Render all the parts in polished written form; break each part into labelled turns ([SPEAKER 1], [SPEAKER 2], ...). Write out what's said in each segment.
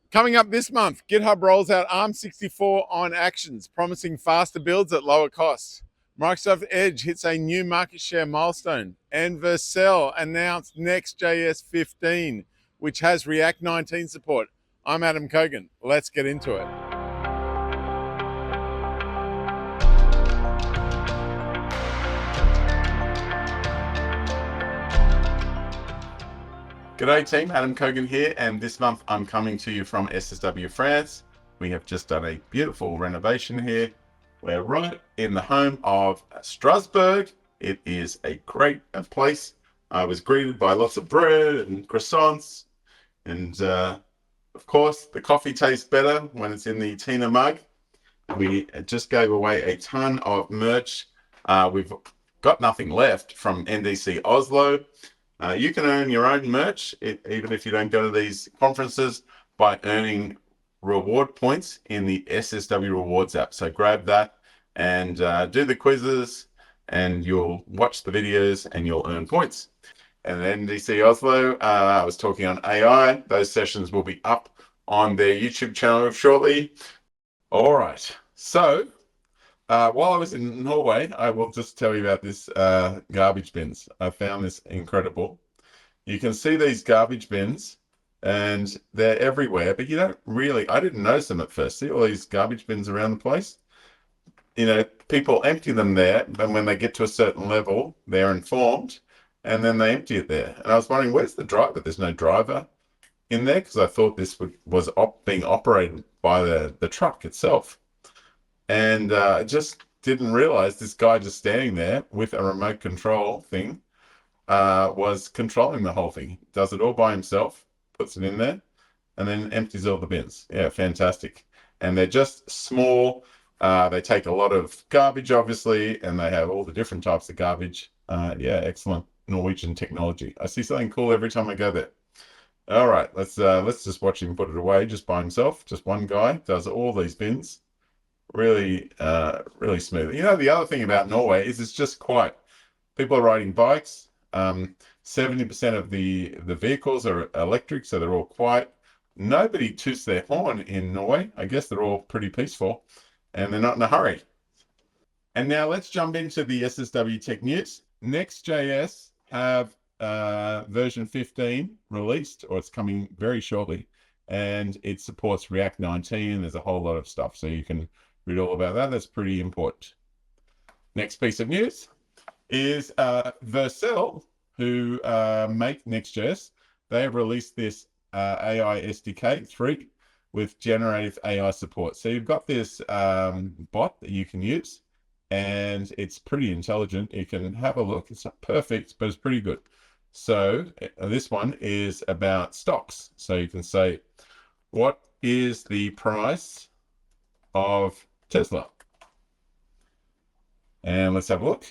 [SPEAKER 1] Coming up this month, GitHub rolls out ARM64 on actions, promising faster builds at lower costs. Microsoft Edge hits a new market share milestone, and Vercel announced Next.js 15, which has React 19 support. I'm Adam Cogan. Let's get into it. G'day team, Adam Cogan here, and this month I'm coming to you from SSW France. We have just done a beautiful renovation here. We're right in the home of Strasbourg. It is a great place. I was greeted by lots of bread and croissants, and of course the coffee tastes better when it's in the Tina mug. We just gave away a ton of merch. We've got nothing left from NDC Oslo. You can earn your own merch, even if you don't go to these conferences, by earning reward points in the SSW Rewards app. So grab that and do the quizzes, and you'll watch the videos and you'll earn points. And NDC Oslo, I was talking on AI. Those sessions will be up on their YouTube channel shortly. All right. So while I was in Norway, I will just tell you about this garbage bins. I found this incredible. You can see these garbage bins, and they're everywhere, but you don't really, I didn't notice them at first. See all these garbage bins around the place? You know, people empty them there, and when they get to a certain level, they're informed, and then they empty it there. And I was wondering, where's the driver? There's no driver in there, because I thought this was being operated by the truck itself. And just didn't realize this guy just standing there with a remote control thing was controlling the whole thing. Does it all by himself, puts it in there, and then empties all the bins. Yeah, fantastic. And they're just small. They take a lot of garbage, obviously, and they have all the different types of garbage. Yeah, excellent Norwegian technology. I see something cool every time I go there. All right, let's just watch him put it away just by himself. Just one guy does all these bins. Really smooth. You know, the other thing about Norway is it's just quiet. People are riding bikes. 70% of the vehicles are electric, so they're all quiet. Nobody toots their horn in Norway. I guess they're all pretty peaceful, and they're not in a hurry. And now let's jump into the SSW Tech news. Next.js have version 15 released, or it's coming very shortly, and it supports React 19. There's a whole lot of stuff, so you can read all about that. That's pretty important. Next piece of news is Vercel, who make Next.js. They have released this AI SDK 3 with generative AI support. So you've got this bot that you can use, and it's pretty intelligent. You can have a look. It's not perfect, but it's pretty good. So this one is about stocks. So you can say, what is the price of Tesla? And let's have a look.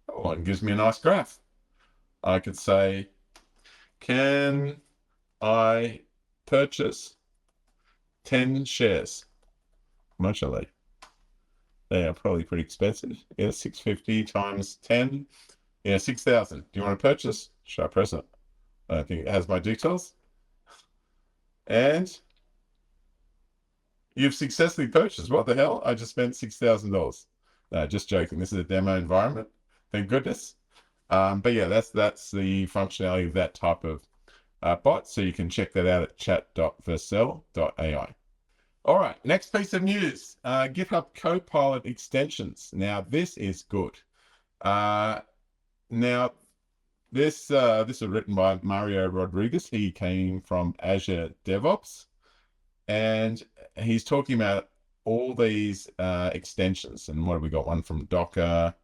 [SPEAKER 1] Oh, it gives me a nice graph. I could say, can I purchase 10 shares? How much are they? They are probably pretty expensive. Yeah, 650 times 10. Yeah, 6,000. Do you want to purchase? Should I press it? I don't think it has my details. And you've successfully purchased. What the hell? I just spent $6,000. No, just joking. This is a demo environment. Thank goodness. But yeah, that's the functionality of that type of bot. So you can check that out at chat.vercel.ai. All right, next piece of news. GitHub Copilot extensions. Now, this is good. Now, this was written by Mario Rodriguez. He came from Azure DevOps, and he's talking about all these extensions. And what have we got? One from Docker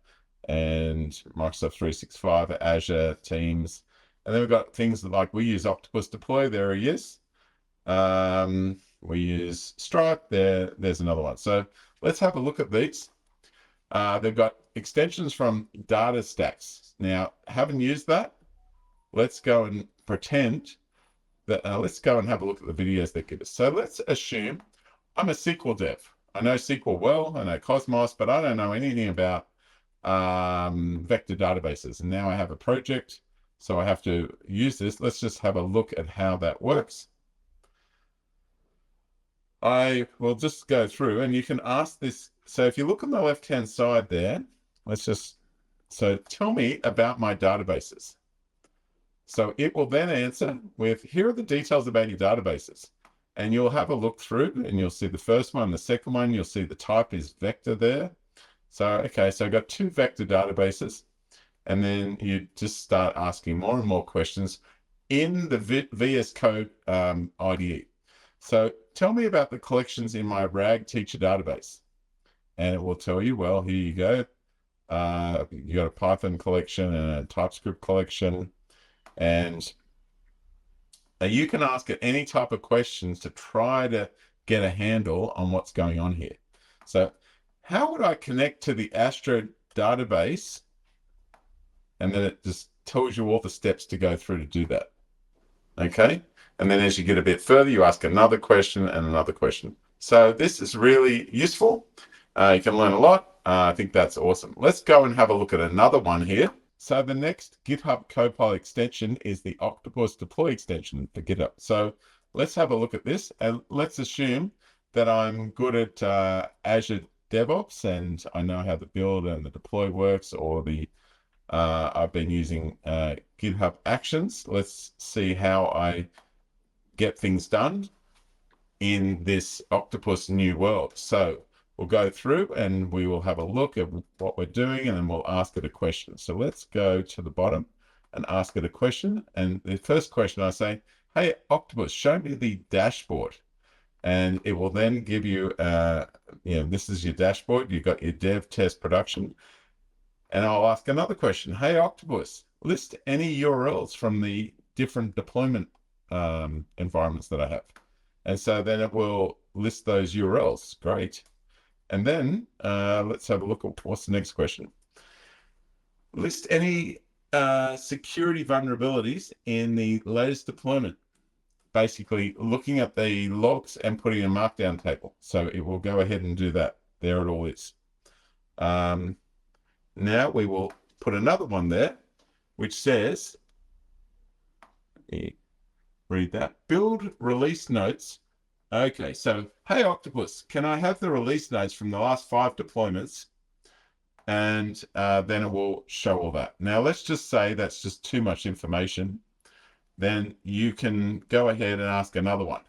[SPEAKER 1] and Microsoft 365, Azure, Teams. And then we've got things like we use Octopus deploy. There he is. We use Stripe. There's another one. So let's have a look at these. They've got extensions from data stacks. Now, haven't used that. Let's go and pretend that, let's go and have a look at the videos they give us. So let's assume I'm a SQL dev. I know SQL well, I know Cosmos, but I don't know anything about vector databases. And now I have a project, so I have to use this. Let's just have a look at how that works. I will just go through and you can ask this. So if you look on the left-hand side there, so tell me about my databases. So it will then answer with, here are the details about your databases. And you'll have a look through and you'll see the first one, the second one, you'll see the type is vector there. So, okay, so I've got 2 vector databases. And then you just start asking more and more questions in the VS Code IDE. So tell me about the collections in my RAG teacher database. And it will tell you, well, here you go. You got a Python collection and a TypeScript collection. And you can ask it any type of questions to try to get a handle on what's going on here. So how would I connect to the Astro database? And then it just tells you all the steps to go through to do that. Okay. And then as you get a bit further, you ask another question and another question. So this is really useful. You can learn a lot. I think that's awesome. Let's go and have a look at another one here. So the next GitHub Copilot extension is the Octopus deploy extension for GitHub. So let's have a look at this, and let's assume that I'm good at Azure DevOps and I know how the build and the deploy works, or the I've been using GitHub Actions. Let's see how I get things done in this Octopus new world. So we'll go through and we will have a look at what we're doing, and then we'll ask it a question. So let's go to the bottom and ask it a question. And the first question I say, hey, Octopus, show me the dashboard. And it will then give you, this is your dashboard. You've got your dev, test, production. And I'll ask another question. Hey, Octopus, list any URLs from the different deployment environments that I have. And so then it will list those URLs. Great. And then let's have a look at what's the next question. List any security vulnerabilities in the latest deployment. Basically looking at the logs and putting a markdown table. So it will go ahead and do that. There it all is. Now we will put another one there, which says, read that, build release notes. Okay, so, hey, Octopus, can I have the release notes from the last 5 deployments? And then it will show all that. Now, let's just say that's just too much information. Then you can go ahead and ask another one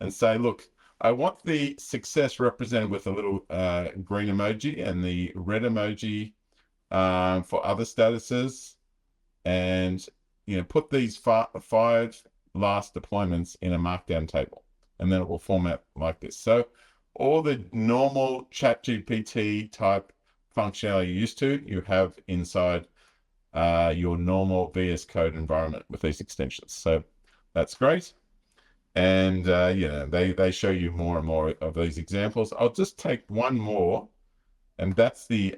[SPEAKER 1] and say, look, I want the success represented with a little green emoji and the red emoji for other statuses. And, put these 5 last deployments in a markdown table. And then it will format like this. So all the normal ChatGPT type functionality you used to, you have inside your normal VS Code environment with these extensions. So that's great. And, they show you more and more of these examples. I'll just take one more, and that's the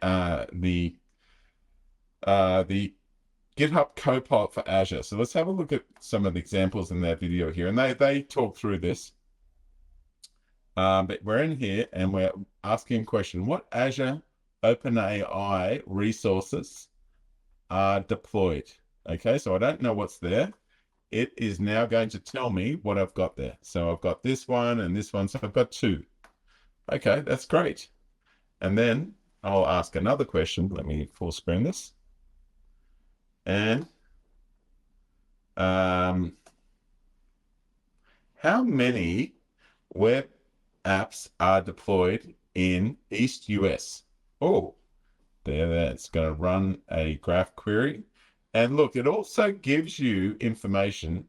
[SPEAKER 1] GitHub Copilot for Azure. So let's have a look at some of the examples in their video here. And they talk through this. But we're in here and we're asking a question. What Azure OpenAI resources are deployed? Okay, so I don't know what's there. It is now going to tell me what I've got there. So I've got this one and this one. So I've got 2. Okay, that's great. And then I'll ask another question. Let me full screen this. And how many web apps are deployed in East US? Oh, that's going to run a graph query. And look, it also gives you information.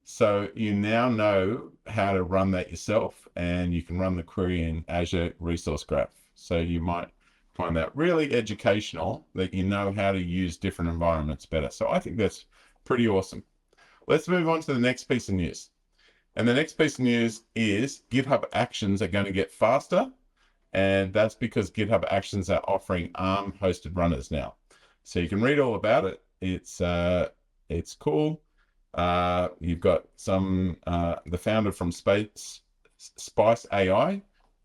[SPEAKER 1] So you now know how to run that yourself, and you can run the query in Azure Resource Graph. So you might find that really educational, that you know how to use different environments better. So I think that's pretty awesome. Let's move on to the next piece of news. And the next piece of news is GitHub Actions are going to get faster. And that's because GitHub Actions are offering ARM hosted runners now. So you can read all about it. It's cool. You've got the founder from Spice AI,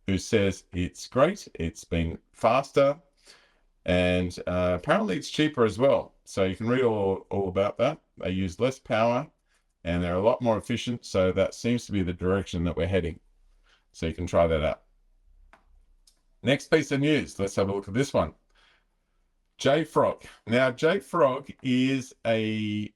[SPEAKER 1] who says it's great, it's been faster, and apparently it's cheaper as well. So you can read all about that. They use less power and they're a lot more efficient. So that seems to be the direction that we're heading. So you can try that out. Next piece of news, let's have a look at this one. JFrog. Now, JFrog is a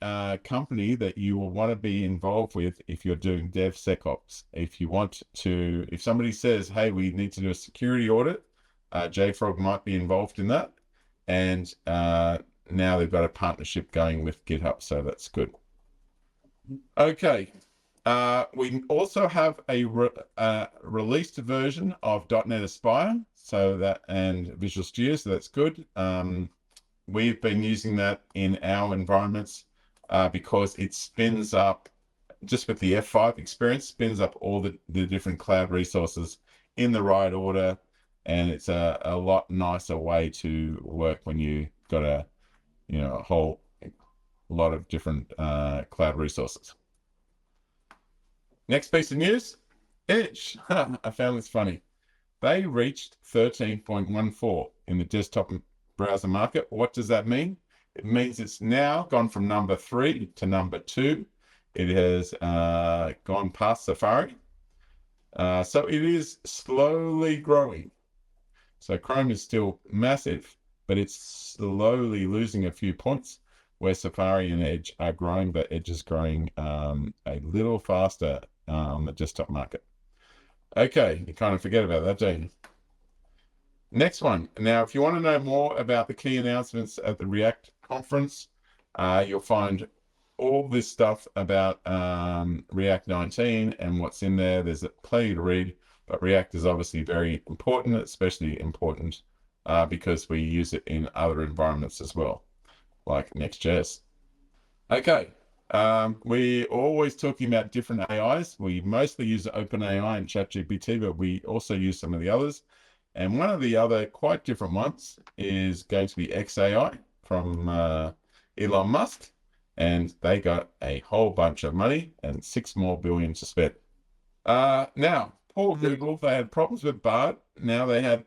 [SPEAKER 1] company that you will want to be involved with if you're doing DevSecOps. If somebody says, hey, we need to do a security audit, JFrog might be involved in that. And now they've got a partnership going with GitHub, so that's good. Okay. We also have a released version of .NET Aspire, and Visual Studio, so that's good. We've been using that in our environments because it spins up, just with the F5 experience, spins up all the different cloud resources in the right order, and it's a lot nicer way to work when you got a whole lot of different cloud resources. Next piece of news, Edge. I found this funny. They reached 13.14 in the desktop browser market. What does that mean? It means it's now gone from number 3 to number 2. It has gone past Safari. So it is slowly growing. So Chrome is still massive, but it's slowly losing a few points, where Safari and Edge are growing, but Edge is growing a little faster on the desktop market. Okay, you kind of forget about that, don't you? Next one. Now, if you want to know more about the key announcements at the React conference, you'll find all this stuff about React 19 and what's in there. There's plenty to read, but React is obviously very important, especially important because we use it in other environments as well, like Next.js. Okay. We're always talking about different AIs. We mostly use OpenAI and ChatGPT, but we also use some of the others. And one of the other quite different ones is going to be XAI from Elon Musk. And they got a whole bunch of money and $6 more billion to spend. Now, poor Google, they had problems with Bard. Now they have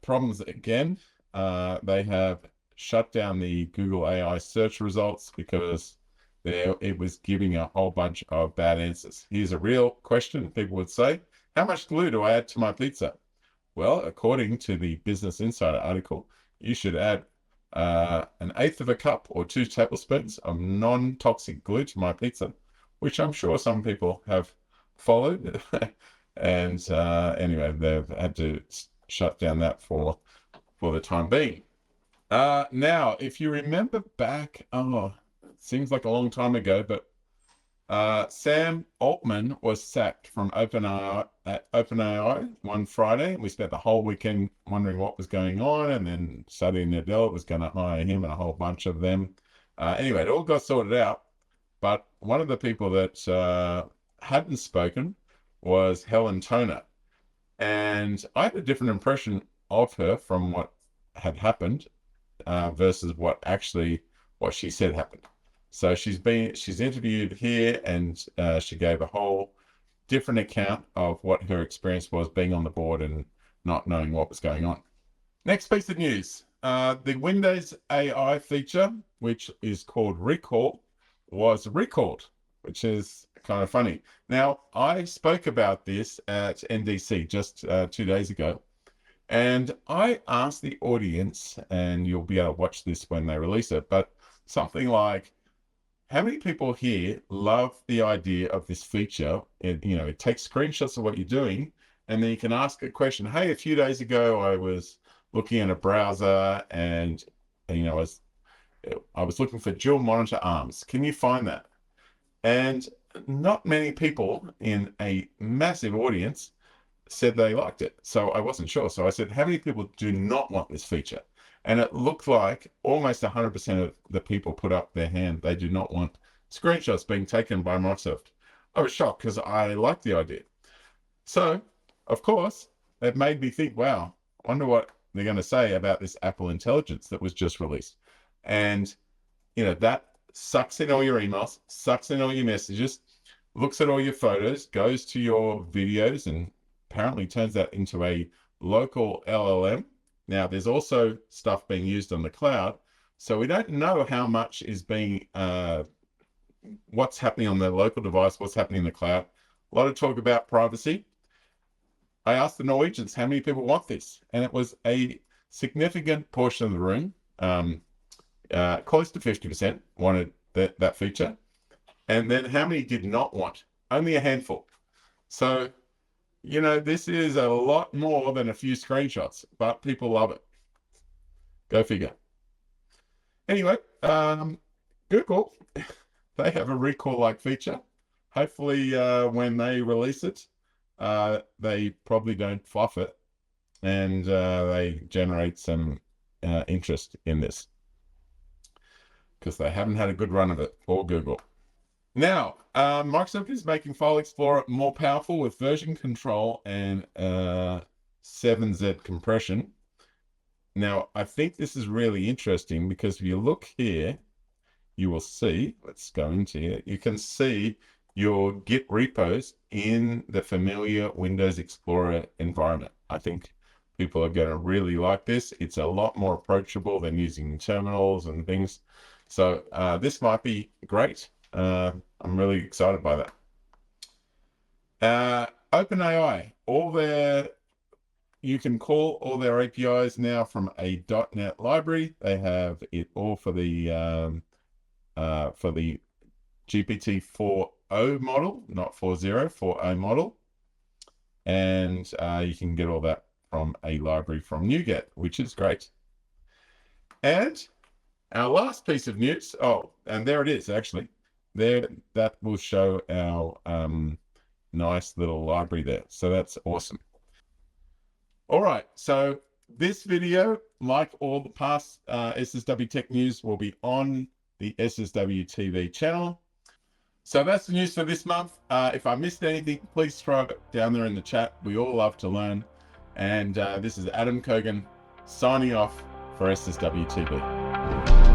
[SPEAKER 1] problems again. They have shut down the Google AI search results because it was giving a whole bunch of bad answers. Here's a real question people would say: how much glue do I add to my pizza? Well, according to the Business Insider article, you should add 1/8 of a cup or 2 tablespoons of non-toxic glue to my pizza, which I'm sure some people have followed. And anyway, they've had to shut down that for the time being. Now, if you remember back, seems like a long time ago, but Sam Altman was sacked from OpenAI one Friday. We spent the whole weekend wondering what was going on, and then Satya Nadella was going to hire him and a whole bunch of them. Anyway, it all got sorted out, but one of the people that hadn't spoken was Helen Toner. And I had a different impression of her from what had happened versus what she said happened. So she's interviewed here, and she gave a whole different account of what her experience was being on the board and not knowing what was going on. Next piece of news, the Windows AI feature, which is called Recall, was recalled, which is kind of funny. Now, I spoke about this at NDC just 2 days ago, and I asked the audience, and you'll be able to watch this when they release it, but something like, how many people here love the idea of this feature? It takes screenshots of what you're doing, and then you can ask a question. Hey, a few days ago, I was looking at a browser, and I was looking for dual monitor arms. Can you find that? And not many people in a massive audience said they liked it. So I wasn't sure. So I said, how many people do not want this feature? And it looked like almost 100% of the people put up their hand. They do not want screenshots being taken by Microsoft. I was shocked because I liked the idea. So, of course, it made me think, wow, I wonder what they're going to say about this Apple Intelligence that was just released. And, that sucks in all your emails, sucks in all your messages, looks at all your photos, goes to your videos, and apparently turns that into a local LLM. Now, there's also stuff being used on the cloud, so we don't know how much is being, what's happening on the local device, what's happening in the cloud. A lot of talk about privacy. I asked the Norwegians how many people want this, and it was a significant portion of the room, close to 50% wanted that feature. And then how many did not want? Only a handful. So, this is a lot more than a few screenshots, but people love it. Go figure. Anyway, Google, they have a recall-like feature. Hopefully, when they release it, they probably don't fluff it, and they generate some interest in this, because they haven't had a good run of it for Google. Now, Microsoft is making File Explorer more powerful with version control and 7Z compression. Now, I think this is really interesting because if you look here, you will see, let's go into here, you can see your Git repos in the familiar Windows Explorer environment. I think people are going to really like this. It's a lot more approachable than using terminals and things. So this might be great. I'm really excited by that. OpenAI, you can call all their APIs now from a .NET library. They have it all for the GPT-4o model, not 4.0, 4o model. And you can get all that from a library from NuGet, which is great. And our last piece of news, and there it is, actually. There, that will show our nice little library there. So that's awesome. All right, so this video, like all the past SSW Tech news, will be on the SSW TV channel. So that's the news for this month. If I missed anything, please throw it down there in the chat. We all love to learn. And this is Adam Cogan signing off for SSW TV.